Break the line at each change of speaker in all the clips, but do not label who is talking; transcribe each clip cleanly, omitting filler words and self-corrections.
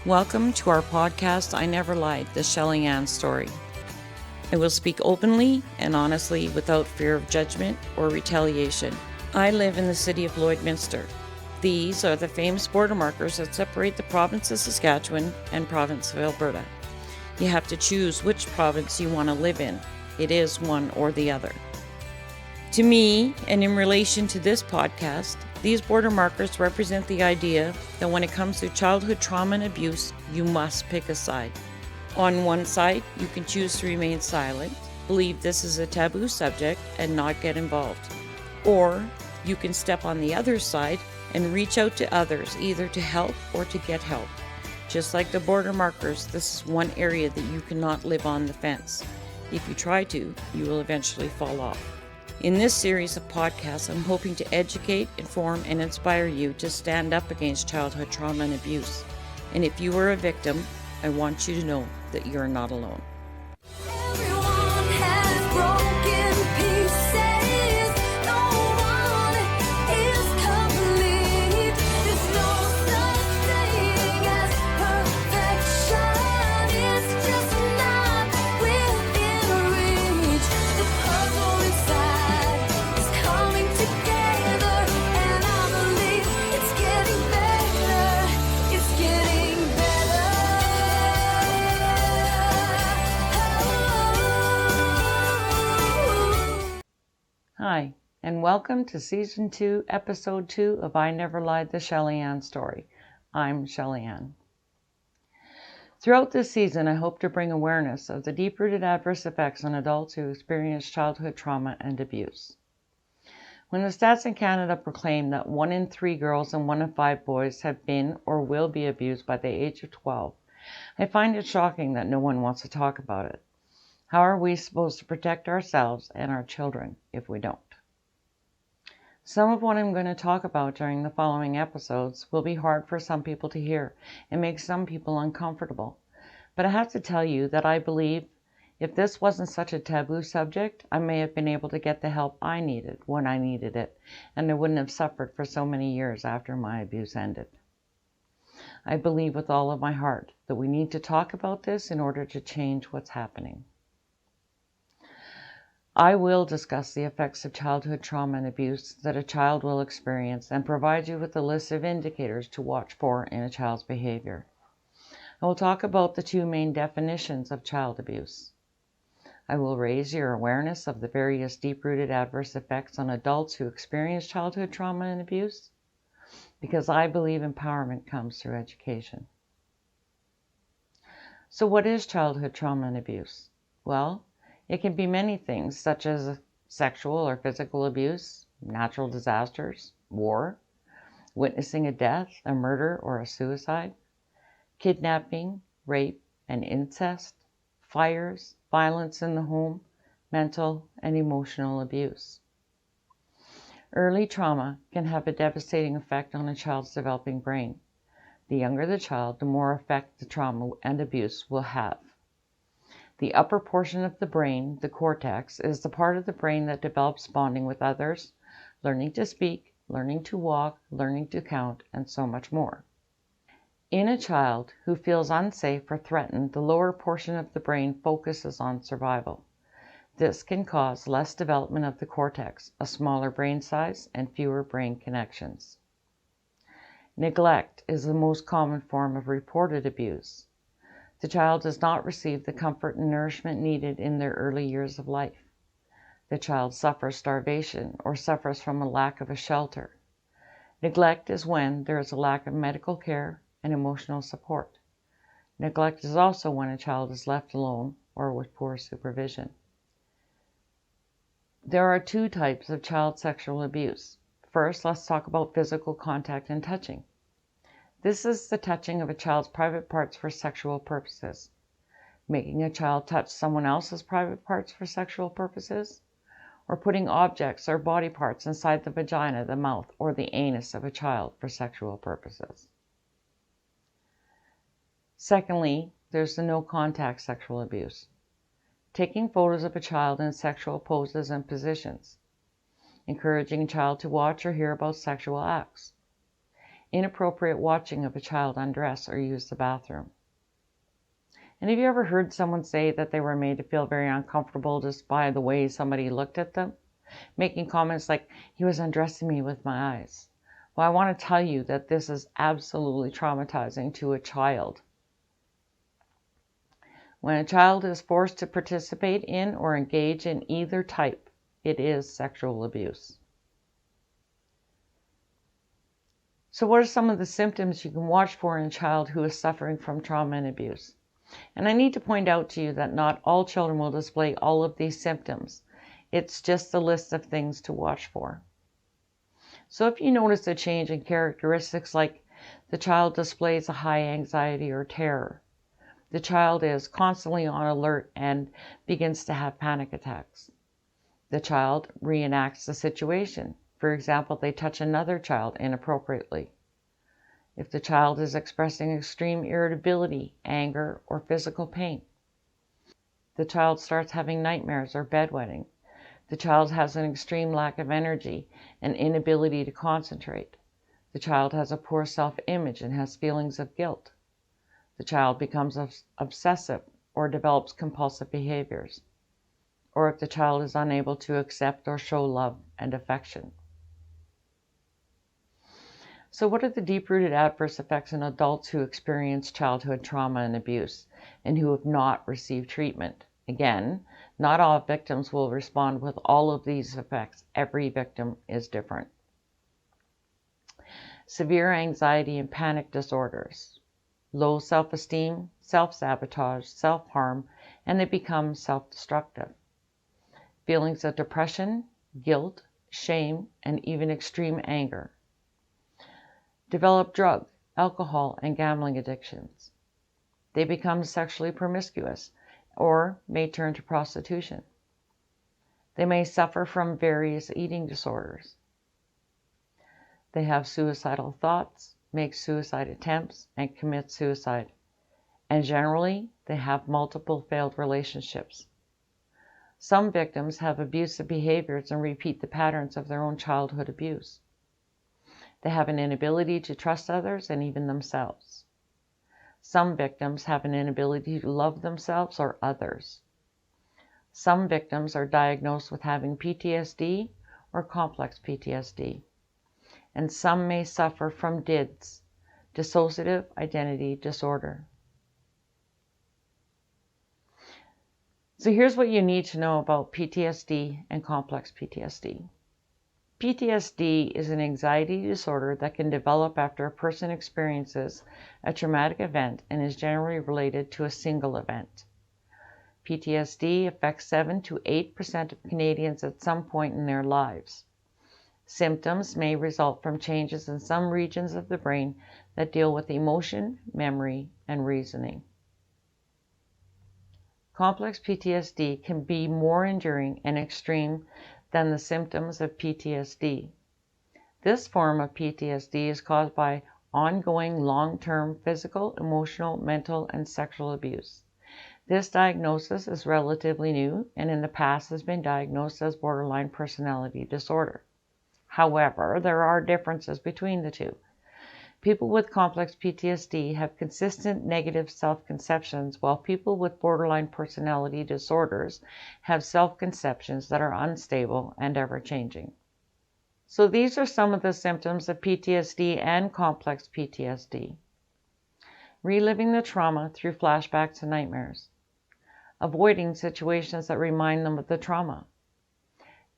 Welcome to our podcast, I Never Lied, the Shelly Ann story. I will speak openly and honestly without fear of judgment or retaliation. I live in the city of Lloydminster. These are the famous border markers that separate the province of Saskatchewan and province of Alberta. You have to choose which province you want to live in. It is one or the other. To me, and in relation to this podcast, these border markers represent the idea that when it comes to childhood trauma and abuse, you must pick a side. On one side, you can choose to remain silent, believe this is a taboo subject, and not get involved. Or you can step on the other side and reach out to others, either to help or to get help. Just like the border markers, this is one area that you cannot live on the fence. If you try to, you will eventually fall off. In this series of podcasts, I'm hoping to educate, inform, and inspire you to stand up against childhood trauma and abuse. And if you are a victim, I want you to know that you're not alone.
Everyone has broken pieces. No one is complete. There's no such thing as perfection. It's just not within reach. The puzzle inside is coming together, and I believe it's getting better. It's getting better.
Hi, and welcome to Season 2, Episode 2 of I Never Lied, the Shelly Ann story. I'm Shelly Ann. Throughout this season, I hope to bring awareness of the deep-rooted adverse effects on adults who experience childhood trauma and abuse. When the stats in Canada proclaim that 1 in 3 girls and 1 in 5 boys have been or will be abused by the age of 12, I find it shocking that no one wants to talk about it. How are we supposed to protect ourselves and our children if we don't? Some of what I'm going to talk about during the following episodes will be hard for some people to hear and make some people uncomfortable. But I have to tell you that I believe if this wasn't such a taboo subject, I may have been able to get the help I needed when I needed it, and I wouldn't have suffered for so many years after my abuse ended. I believe with all of my heart that we need to talk about this in order to change what's happening. I will discuss the effects of childhood trauma and abuse that a child will experience and provide you with a list of indicators to watch for in a child's behavior. I will talk about the 2 main definitions of child abuse. I will raise your awareness of the various deep-rooted adverse effects on adults who experience childhood trauma and abuse, because I believe empowerment comes through education. So what is childhood trauma and abuse? Well, it can be many things, such as sexual or physical abuse, natural disasters, war, witnessing a death, a murder, or a suicide, kidnapping, rape, and incest, fires, violence in the home, mental and emotional abuse. Early trauma can have a devastating effect on a child's developing brain. The younger the child, the more effect the trauma and abuse will have. The upper portion of the brain, the cortex, is the part of the brain that develops bonding with others, learning to speak, learning to walk, learning to count, and so much more. In a child who feels unsafe or threatened, the lower portion of the brain focuses on survival. This can cause less development of the cortex, a smaller brain size, and fewer brain connections. Neglect is the most common form of reported abuse. The child does not receive the comfort and nourishment needed in their early years of life. The child suffers starvation or suffers from a lack of a shelter. Neglect is when there is a lack of medical care and emotional support. Neglect is also when a child is left alone or with poor supervision. There are 2 types of child sexual abuse. First, let's talk about physical contact and touching. This is the touching of a child's private parts for sexual purposes. making a child touch someone else's private parts for sexual purposes, or putting objects or body parts inside the vagina, the mouth, or the anus of a child for sexual purposes. Secondly, there's the no-contact sexual abuse. Taking photos of a child in sexual poses and positions. Encouraging a child to watch or hear about sexual acts. Inappropriate watching of a child undress or use the bathroom. And have you ever heard someone say that they were made to feel very uncomfortable just by the way somebody looked at them? Making comments like, "He was undressing me with my eyes." Well, I want to tell you that this is absolutely traumatizing to a child. When a child is forced to participate in or engage in either type, it is sexual abuse. So what are some of the symptoms you can watch for in a child who is suffering from trauma and abuse? And I need to point out to you that not all children will display all of these symptoms. It's just a list of things to watch for. So if you notice a change in characteristics like the child displays a high anxiety or terror, the child is constantly on alert and begins to have panic attacks, the child reenacts the situation. For example, they touch another child inappropriately. If the child is expressing extreme irritability, anger, or physical pain. The child starts having nightmares or bedwetting. The child has an extreme lack of energy and inability to concentrate. The child has a poor self-image and has feelings of guilt. The child becomes obsessive or develops compulsive behaviors. Or if the child is unable to accept or show love and affection. So what are the deep-rooted adverse effects in adults who experience childhood trauma and abuse and who have not received treatment? Again, not all victims will respond with all of these effects. Every victim is different. Severe anxiety and panic disorders, low self-esteem, self-sabotage, self-harm, and they become self-destructive. Feelings of depression, guilt, shame, and even extreme anger. Develop drug, alcohol, and gambling addictions. They become sexually promiscuous or may turn to prostitution. They may suffer from various eating disorders. They have suicidal thoughts, make suicide attempts, and commit suicide. And generally, they have multiple failed relationships. Some victims have abusive behaviors and repeat the patterns of their own childhood abuse. They have an inability to trust others and even themselves. Some victims have an inability to love themselves or others. Some victims are diagnosed with having PTSD or complex PTSD. And some may suffer from DIDS, dissociative identity disorder. So here's what you need to know about PTSD and complex PTSD. PTSD is an anxiety disorder that can develop after a person experiences a traumatic event and is generally related to a single event. PTSD affects 7 to 8% of Canadians at some point in their lives. Symptoms may result from changes in some regions of the brain that deal with emotion, memory, and reasoning. Complex PTSD can be more enduring and extreme than the symptoms of PTSD. This form of PTSD is caused by ongoing long-term physical, emotional, mental, and sexual abuse. This diagnosis is relatively new and in the past has been diagnosed as borderline personality disorder. However, there are differences between the two. People with complex PTSD have consistent negative self-conceptions, while people with borderline personality disorders have self-conceptions that are unstable and ever-changing. So these are some of the symptoms of PTSD and complex PTSD. Reliving the trauma through flashbacks and nightmares. Avoiding situations that remind them of the trauma.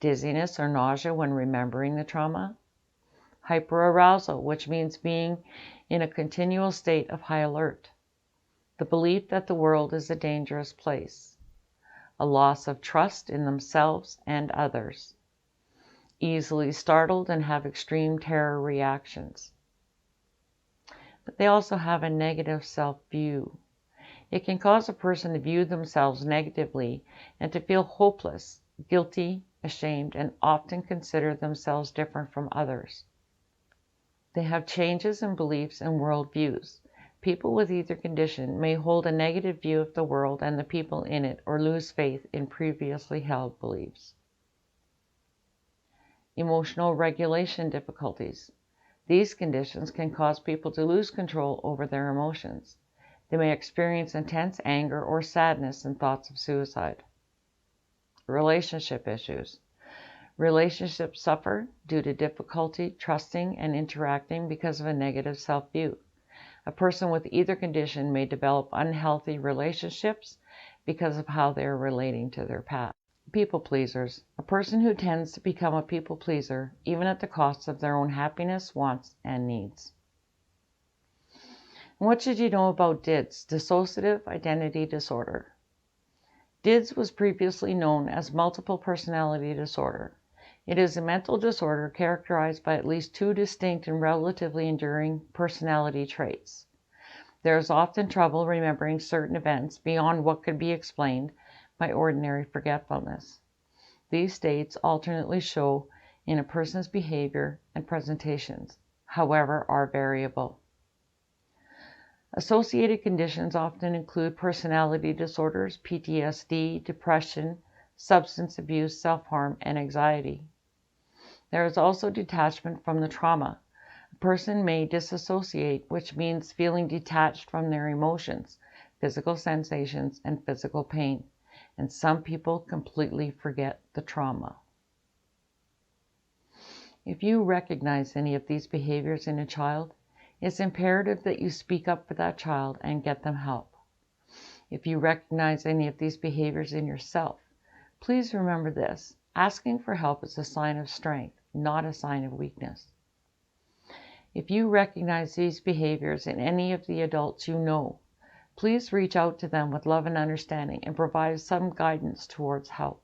Dizziness or nausea when remembering the trauma. Hyperarousal, which means being in a continual state of high alert. The belief that the world is a dangerous place. A loss of trust in themselves and others. Easily startled and have extreme terror reactions. But they also have a negative self-view. It can cause a person to view themselves negatively and to feel hopeless, guilty, ashamed, and often consider themselves different from others. They have changes in beliefs and worldviews. People with either condition may hold a negative view of the world and the people in it, or lose faith in previously held beliefs. Emotional regulation difficulties. These conditions can cause people to lose control over their emotions. They may experience intense anger or sadness and thoughts of suicide. Relationship issues. Relationships suffer due to difficulty trusting and interacting because of a negative self-view. A person with either condition may develop unhealthy relationships because of how they are relating to their past. People pleasers. A person who tends to become a people pleaser, even at the cost of their own happiness, wants, and needs. What should you know about DIDS, dissociative identity disorder? DIDS was previously known as multiple personality disorder. It is a mental disorder characterized by at least two distinct and relatively enduring personality traits. There is often trouble remembering certain events beyond what could be explained by ordinary forgetfulness. These states alternately show in a person's behavior and presentations, however, are variable. Associated conditions often include personality disorders, PTSD, depression, substance abuse, self-harm, and anxiety. There is also detachment from the trauma. A person may disassociate, which means feeling detached from their emotions, physical sensations, and physical pain. And some people completely forget the trauma. If you recognize any of these behaviors in a child, it's imperative that you speak up for that child and get them help. If you recognize any of these behaviors in yourself, please remember this: asking for help is a sign of strength, not a sign of weakness. If you recognize these behaviors in any of the adults you know, please reach out to them with love and understanding and provide some guidance towards help.